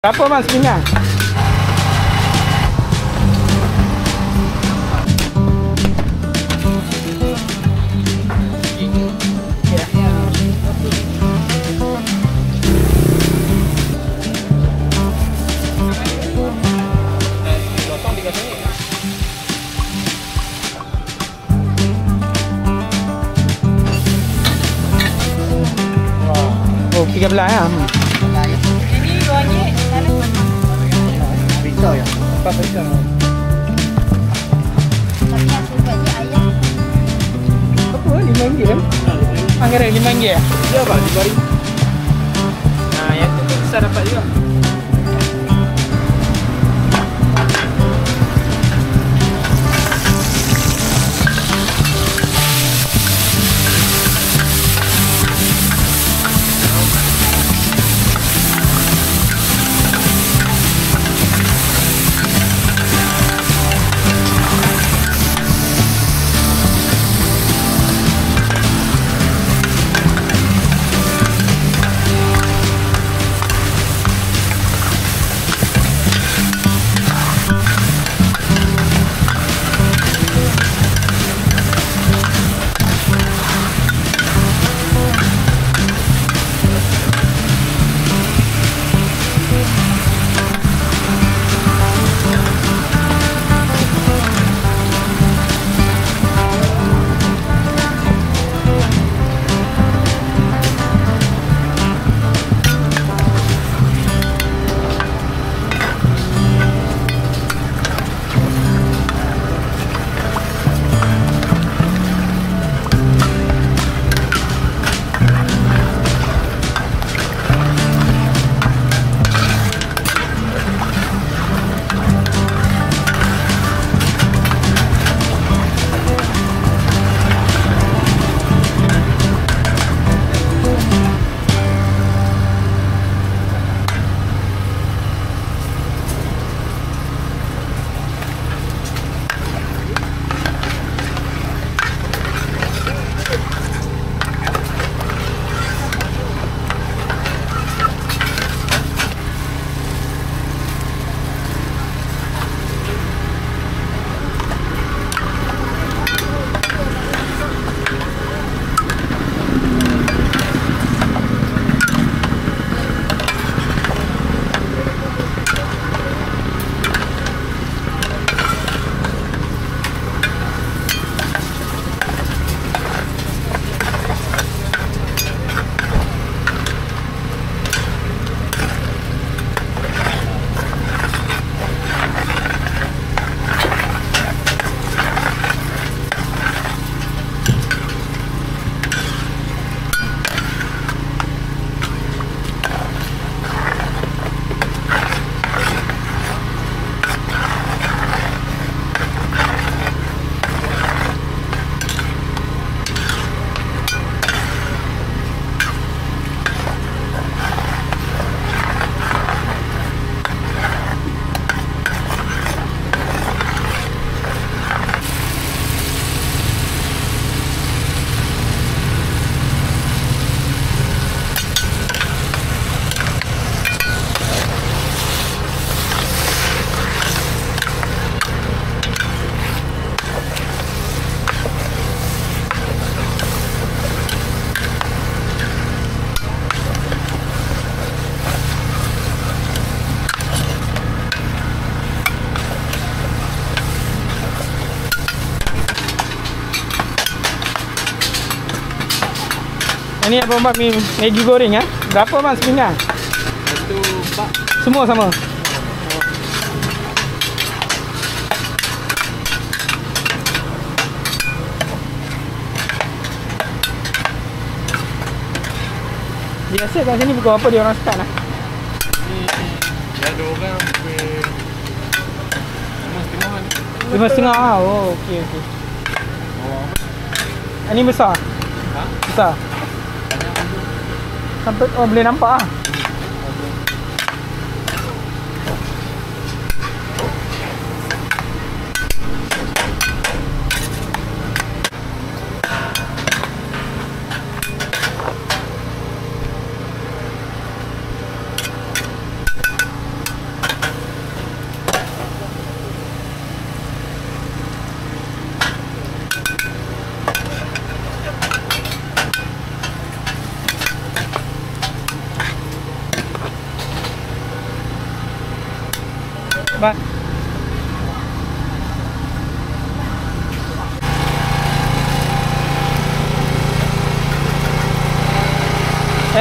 Berapa mas pinggan? Oh, 13 ya. Ini RM2. Pisau ya? Apa pisau? Tapi aku bagi ayam. Apa? RM5 kan? Anggaran RM5 ya? Ya pak, RM2. Nah, yang tu pun besar dapat juga. Ini apa Mak? Maggi goreng ah? Berapa Mas pinggan? Itu pak. Semua sama. Biasa kat sini pukul apa dia orang start lah? Dia ada orang pukul 5.30 5.30 ah. Oh, okey okey. Ini besar? Ha? Besar? Sampai oh boleh nampak ah. Bang.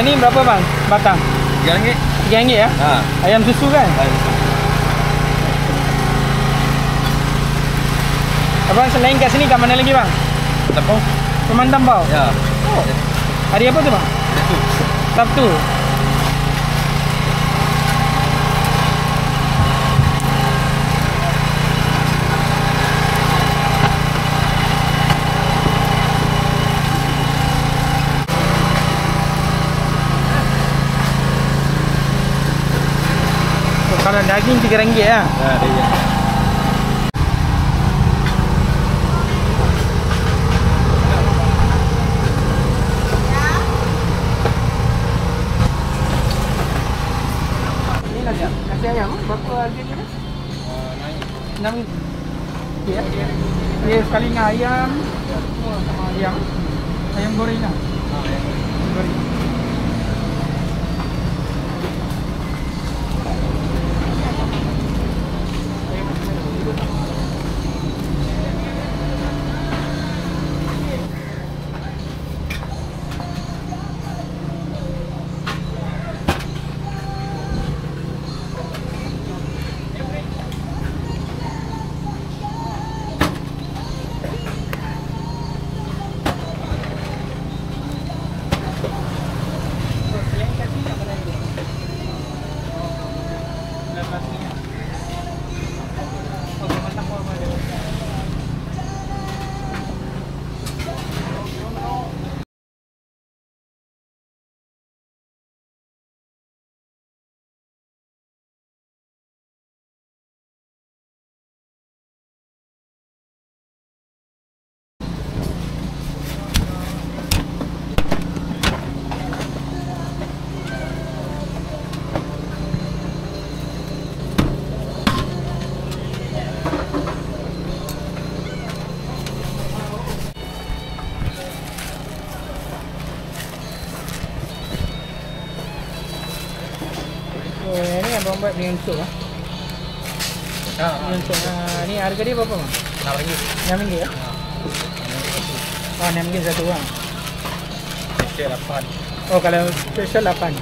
Ini berapa bang? Batang? RM3. RM3 ya? Ha. Ayam susu kan? Abang selain kat sini kat mana lagi bang? Tepung. Peman Tambau? Ya. Oh. Hari apa tu bang? Itu. Sabtu. Oh, kalau daging RM3 ya? Ha, dia. Nasi ayam berapa harganya? RM6. Ya. Dia sekali dengan ayam. Oh, sama ayam. Ayam goreng lah. Goreng. Oh, yang ni abang buat dengan sup lah. Dengan sup. Ni harga dia berapa bang? RM6. RM6 ya? Oh, RM6 satu bang. Special 8. Oh, kalau special 8.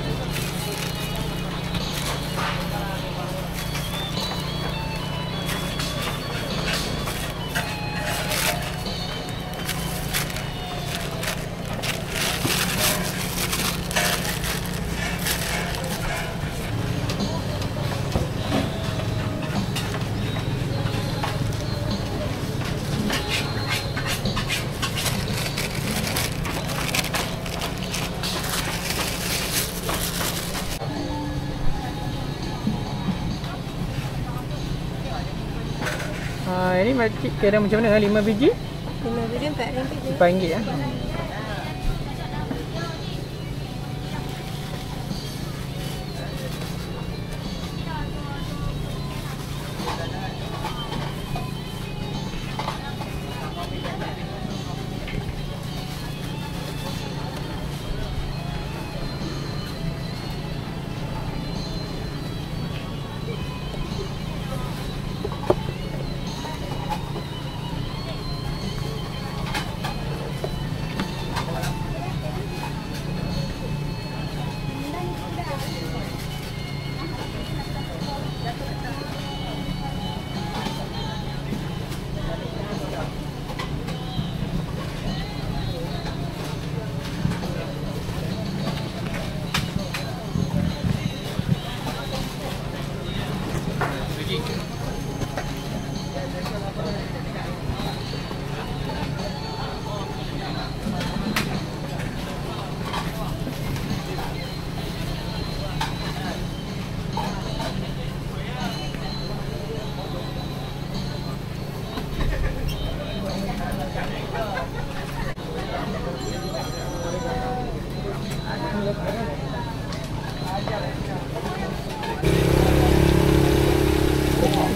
Ini makcik kira macam mana? 5 biji? 5 biji RM4 je. RM4 ya.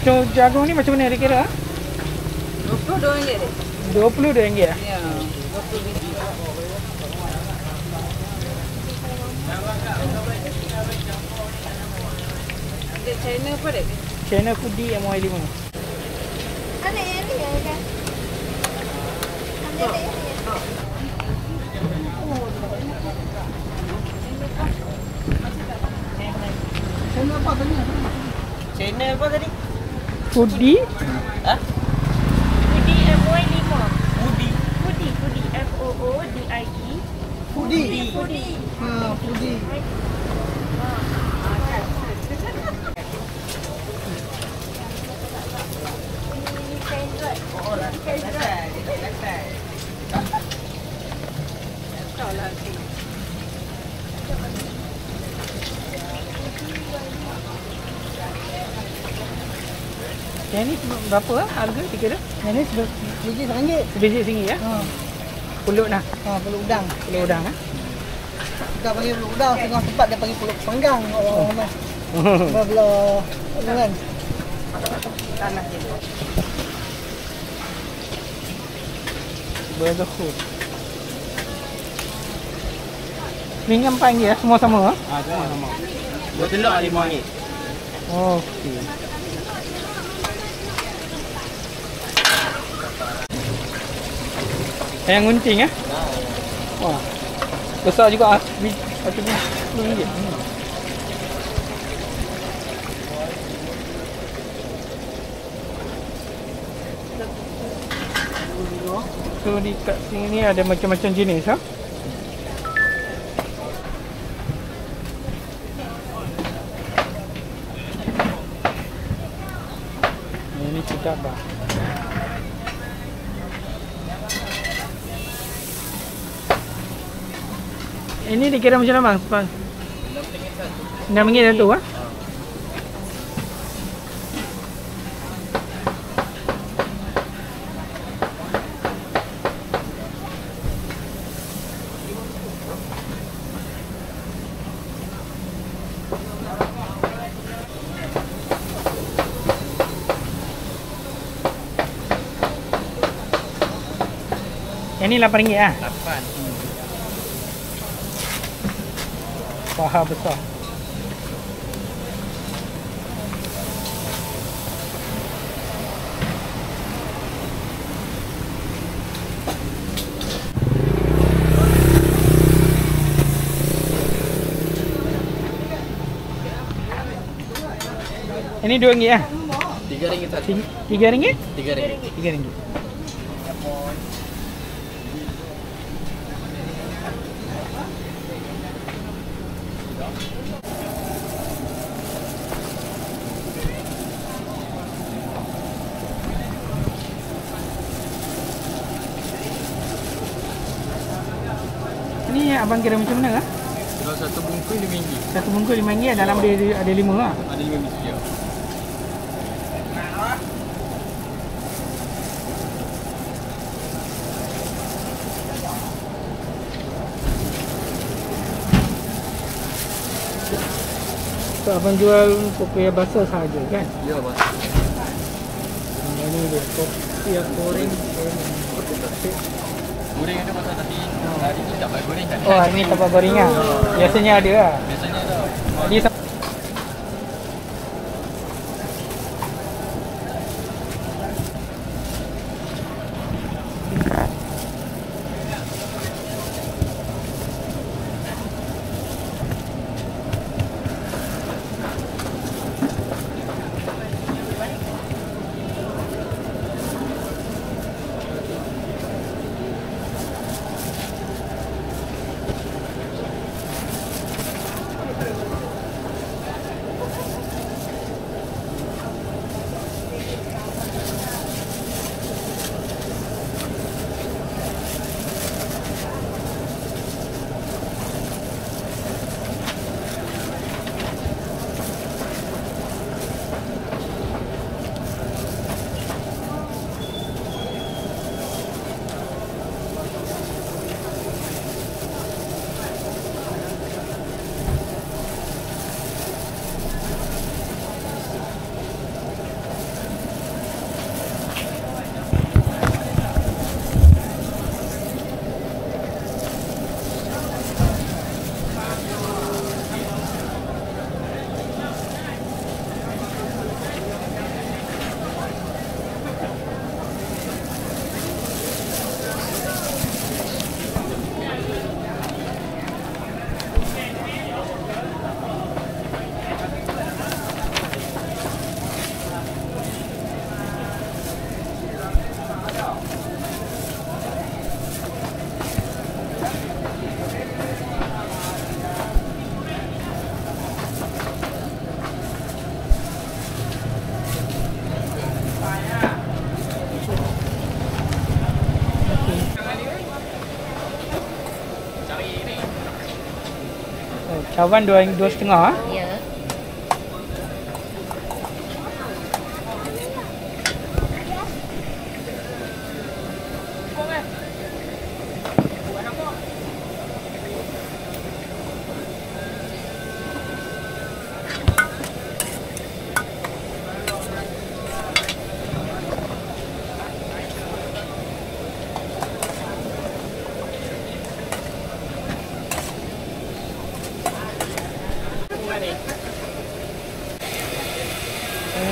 Macam jagung ni macam mana kira? RM22 deh. RM22 ya? Ya, 20 biji. Ada China apa deh? Channel Foodie MY5. Ada yang ni ya kan? Ada yang ni. Channel apa tadi? Channel apa tadi? Foodie. Ha? Foodie MY5. Budi. Foodie FOODIE. Foodie. Foodie. Ha, Foodie. Yang ni berapa lah harga tiga dah? Yang ni sebiji RM1. Sebiji RM1 ya? Ha. Pulut nah. Ha, pulut udang. Pulut udang ah. Kita panggil pulut udang, setengah tempat dia panggil pulut panggang orang ramai. Belah kan. Tanah je. Burger food. Ringan panggil ya, semua sama ah. Ah, semua sama. Dua telur RM5. Okey. Yang gunting ah. Wah. Besar juga ah. Satu ni RM10. So di kat sini ni ada macam-macam jenis ah. Ini kita bah. Ini dikira macam mana bang? RM6 satu ah. Yang ni RM8 ah. 8. Paha besar. Ini RM2 ah. RM3 satu. RM3? RM3. RM3. Ni abang kira macam mana ah? Kalau satu bungkus RM5. Satu bungkus RM5, dalam dia ada 5 lah. Ada 5 biji je. So abang jual kopi basah sahaja kan? Ya, bang. Ini dia kopi yang goreng. Goreng ada pasal tadi. Hari ni tak buat goreng kan? Oh, hari ni tak buat goreng ah. Biasanya ada lah. Biasanya ada. Dia Cawan 2.5. Ya.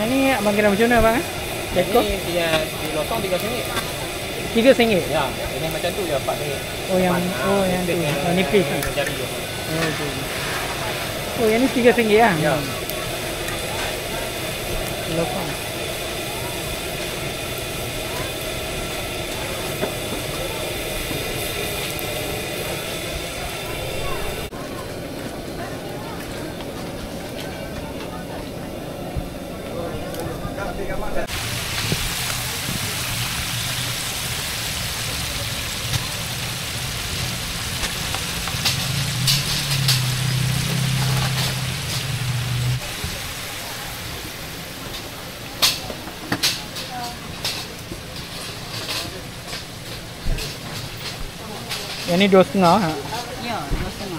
Ni abang kira macam mana abang? Ekor? Ini dia dilotong RM3. RM3. Ya, ini macam tu je RM4. Oh yang tu. Oh, nipis. Jari je. Oh, okey. Oh yang ni RM3 lah. Ya. Lokong. Yang ni 2.5 ha. Ya, 2.5.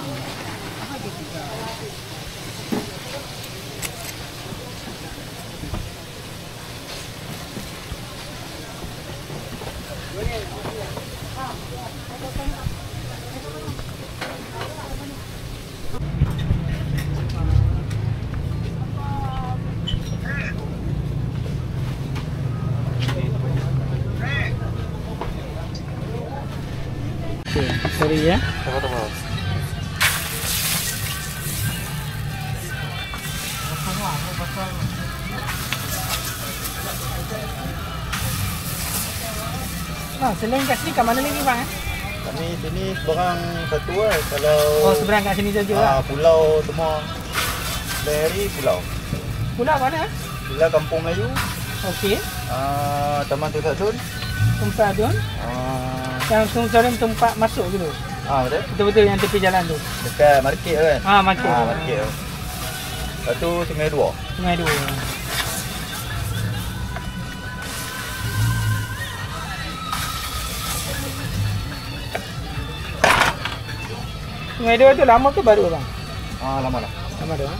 Okey, sorry ya. Apa-apa. Selain kat sini kat mana lagi bang? Kami sini seberang satu lah. Kalau Oh seberang kat sini saja lah. pulau semua. Dari pulau. Pulau mana? Pulau Kampung Melayu. Okey. Taman Tusadun. Tempat tu. Yang Sungsarem tempat masuk gitu. Betul. Betul-betul yang tepi jalan tu. Dekat market kan? Market. Market. Lepas tu Sungai Dua. Sungai Dua. Sungai Dua tu lama ke baru bang? Lama dah. Lama dah.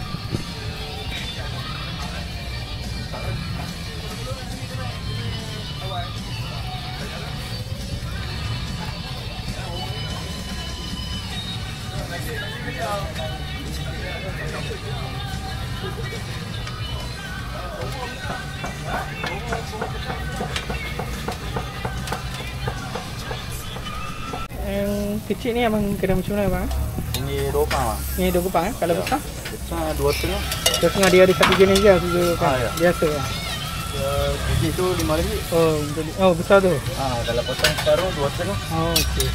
Yang kecil ni abang kira macam mana bang? Ini 2 pound lah. Ni 2 kupang kalau besar? Besar 2,5. Setengah dia ada satu jenis je tu kan. Ya. Biasa lah. Biji tu RM5. Oh besar tu. Kalau potong separuh 2,5. Oh okey.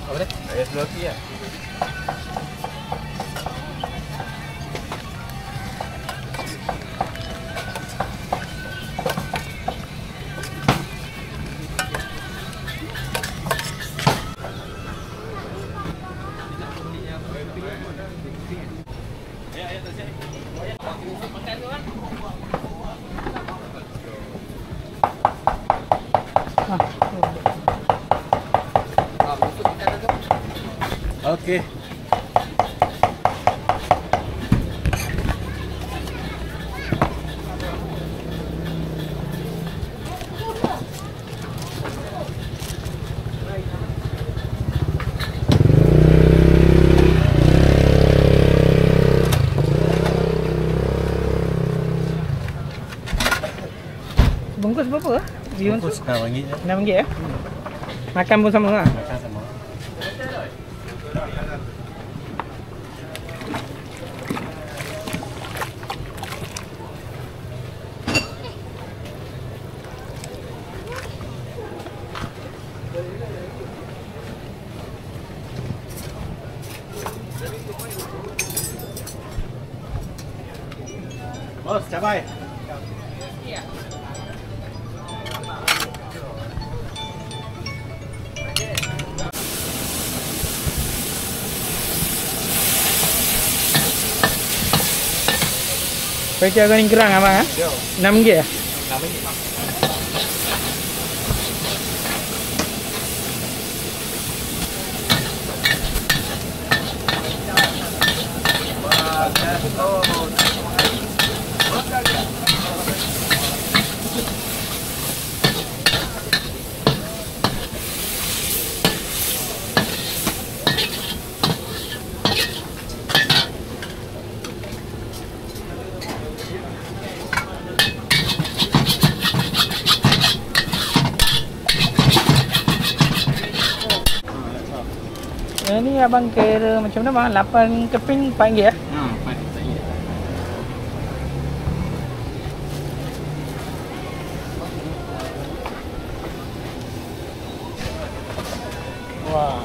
Apa dia? Ayah selagi lah. Okey. Bungkus berapa? Bungkus RM6 je. RM6 ya? Makan pun sama lah? Makan sama. Bos, cabai. Pakai goreng kerang abang ah? Ya. RM6 ya? Ni abang kira macam mana bang? 8 keping RM4 ya? Wah.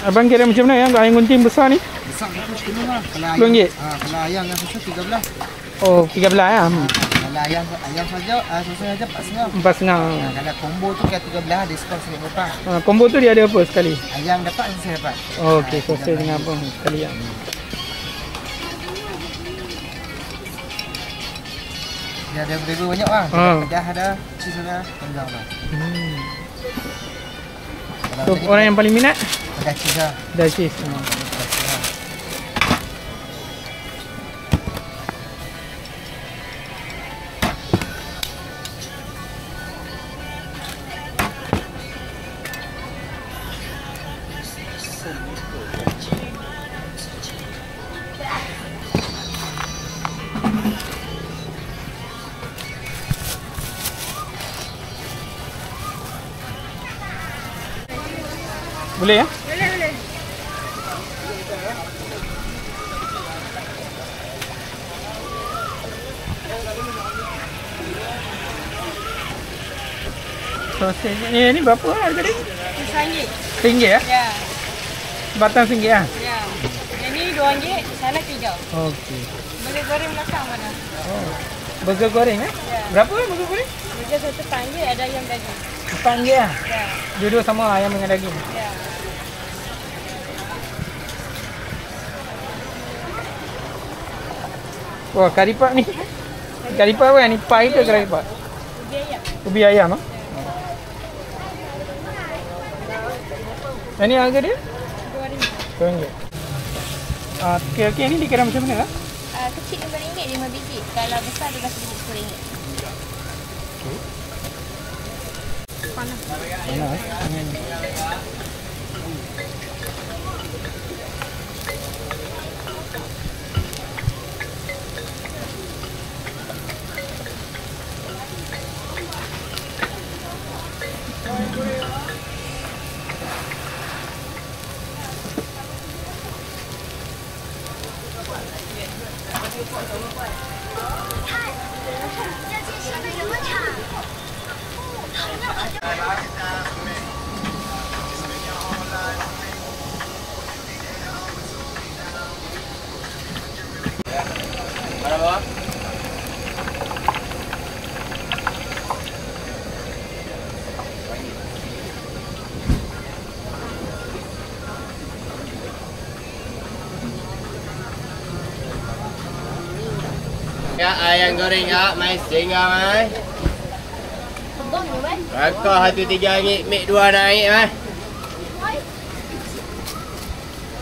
Abang kira macam mana yang ayam gunting besar ni? Besar ni pun kena lah. RM10? Kalau ayam yang susah 13. Oh, 13 ya. Kalau ayam saja, susah saja 4,5. 4,5. Kalau combo tu kan 13, diskon sikit berapa. Combo tu dia ada apa sekali? Ayam dapat, susah dapat. Oh, okey, sosai dengan apa sekali ya. Dia ada burger banyak bang. Pedas ada, cheese ada, panggang bang. So, orang yang paling minat? Pedas cheese lah. Dah cheese. Boleh ya? Boleh. Sausage ni berapa harga dia? RM1. RM1 ya? Ya. Batang RM1 ya? Ya. Yang ni RM2, sana RM3. Okey. Boleh goreng belakang mana? Oh. Burger goreng eh? Ya. Berapa burger goreng? Burger satu RM4, ada ayam daging. RM4 ya? Ya. Dua-dua sama ayam dengan daging. Ya. Wah, kari pak ni. Kari pak apa ni? Pai ke kari pak? Ubi ayam. Ubi ayam ah. Yang ni harga dia? RM2. RM2. Okey, ni dikira macam mana? Kecil RM5, 5 biji. Kalau besar RM12. Panas. Mana bawah? Ya, ayam goreng ya, mai singgah mai. Rakah RM1 mik 2 naik mai.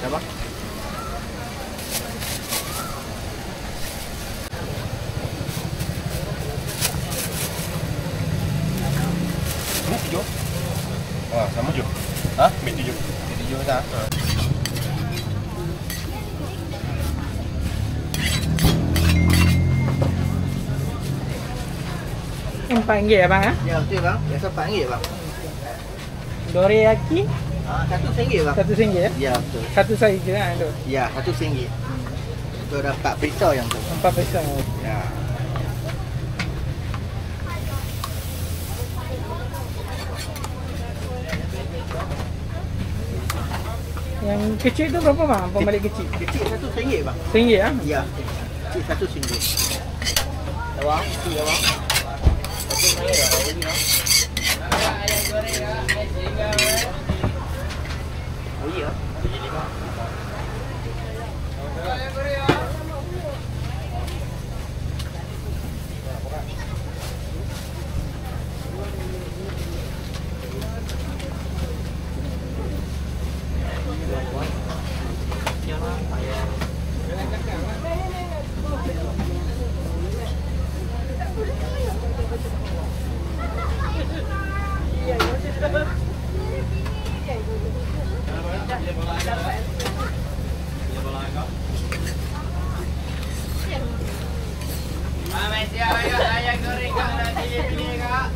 Apa? Mik 7. Wah, sama je. Ha? Mik 7. Mik 7 tak? Ni RM4 abang ah. Ya, betul bang. Biasa RM4 bang. Dorayaki RM1 bang. RM1 ya. Ya, betul. Satu saiz je kan tu. Ya, RM1. Itu ada 4 pisau yang tu. 4 pisau. Ya. Yang kecil tu berapa bang? Pembalik kecil. Kecil RM1 bang. RM1 ya. Ya. Kecil RM1. Bawang, tu bawang. Ayam goreng kak, mais singgah. Oh iya. Mais siap kak, ayam goreng kak, dah pilih-pilih kak.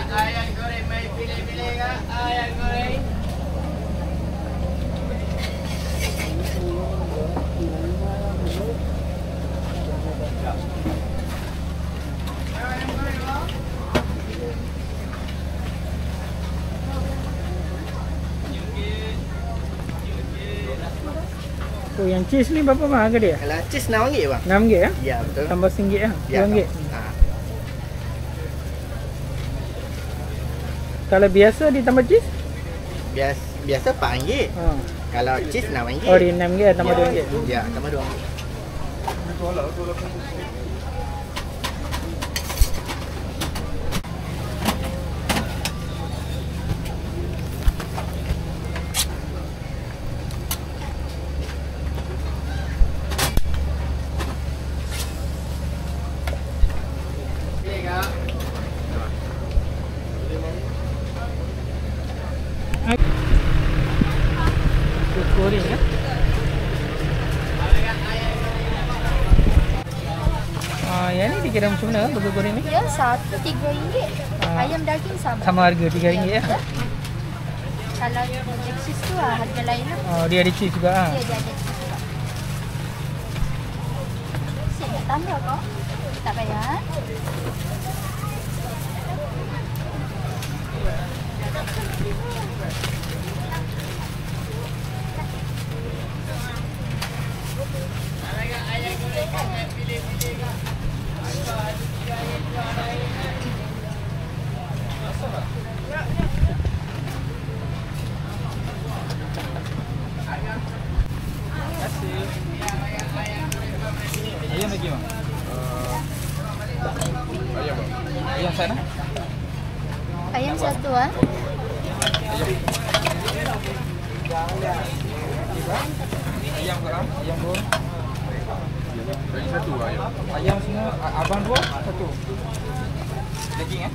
Ayam goreng, mai pilih-pilih kak, ayam goreng. Oh yang cheese ni berapa bang harga dia? Kalau cheese RM6 bang. RM6 ya. Ya, betul. Tambah RM1 lah. Ya, RM2. Ha. Kalau biasa ditambah cheese? Biasa RM4. Ha. Kalau cheese RM6. Oh dia RM6 tambah RM2. Ya, tambah RM2. Pilih kak. Goreng ya. Yang ni dikira macam mana burger goreng ni? Ya, satu RM3. Ayam daging sama. Sama harga RM3 ya. Kalau cheese tu lah, harga lain lah. Oh dia ada cheese juga ah. Dia ada cheese juga. Sip, nak tambah kau? Tak payah. Ayam lagi bang? Ayam sana? Ayam satu ah. Ayam korang? Ayam dua? Daging satu ayam. Ayam semua abang dua, satu. Daging eh?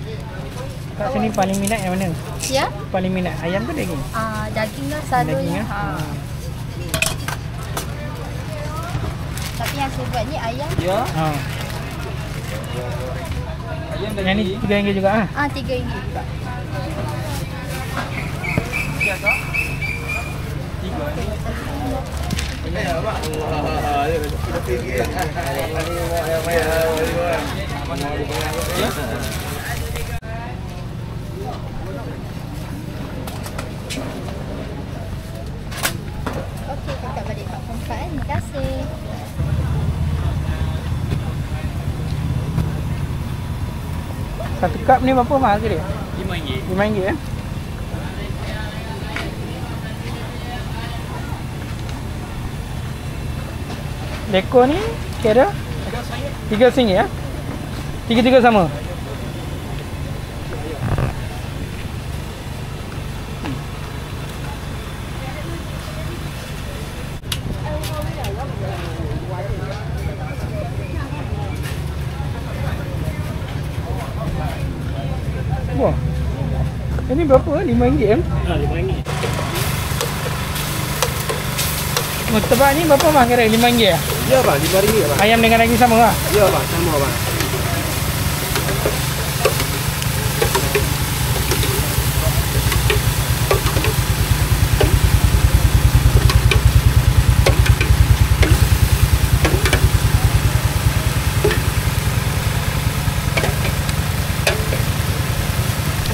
Kat sini paling minat yang mana? Ya? Paling minat ayam ke daging? Daging lah selalunya. Daging, Tapi yang saya buat ni ayam. Ya. Ayam daging. Yang ni RM3 juga ah? RM3 juga. Siapa? Tiga. Okey, kakak balik 44 Terima kasih. Satu cup ni berapa mahal ke dia? RM5. RM5 ya? Dekor ni kira RM3 ya? Tiga-tiga sama? Ini berapa? RM5 kan? RM5. Murtabak ni berapa bang kira? RM5 ya? Ya bang, RM5 bang. Ayam dengan daging sama lah? Ya bang, sama bang.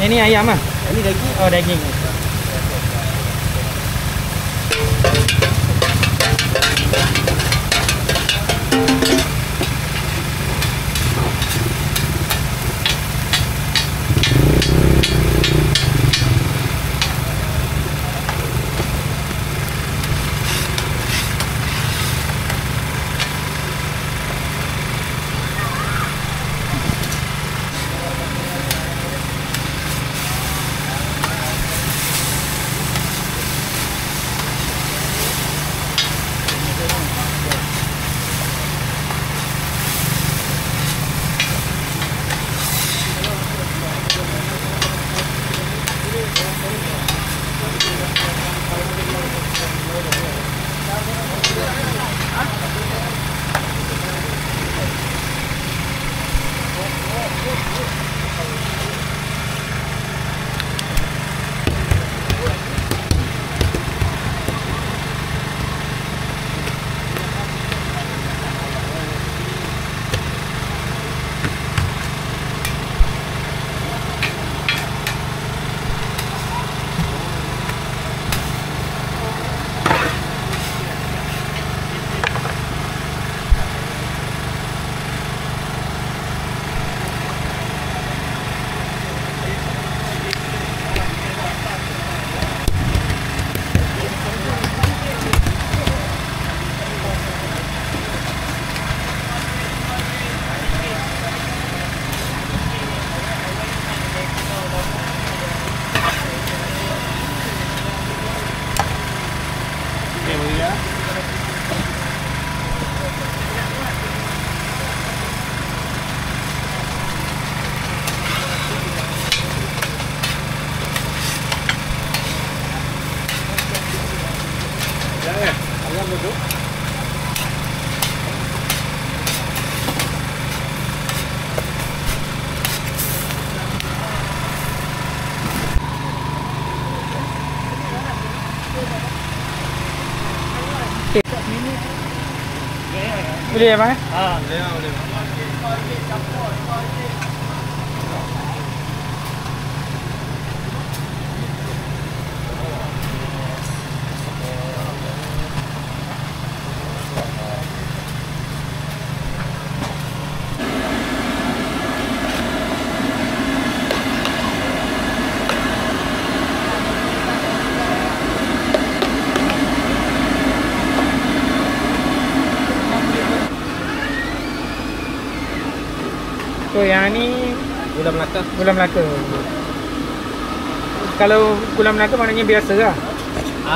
Ini ayam ah? Ini daging. Oh daging. Boleh ya bang? Boleh. So yang ni Gula Melaka. gula Melaka. Kalau gula Melaka maknanya biasa lah.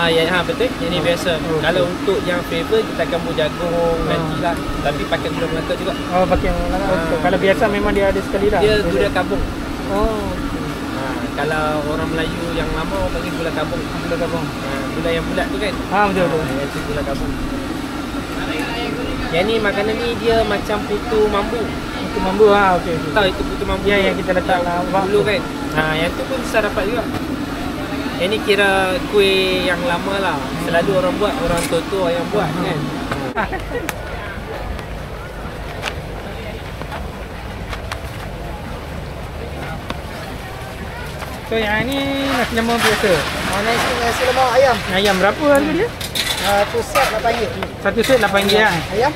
Ya betul. Ini biasa. Oh, Kalau untuk yang flavor kita akan buat jagung nantilah. Tapi pakai gula Melaka juga. Oh pakai gula Melaka. Okay. Kalau biasa memang dia ada sekali lah. Dia gula kabung. Oh. Kalau orang Melayu yang lama panggil gula kabung. Gula kabung. Gula yang bulat tu kan? Betul. Itu gula kabung. Yang ni makanan ni dia macam putu mambu. Itu mambu okey. Tahu itu putu mambu? Ya yang kita letak lah dulu kan. Yang tu pun bisa dapat juga. Yang ni kira kuih yang lama lah. Selalu orang buat, orang tua-tua yang buat kan. So yang ni nasi lemak biasa. Nasi lemak ayam. Ayam berapa harga dia? Tu set RM8. Satu set RM8 lah. Ayam?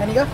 Yang ni ke?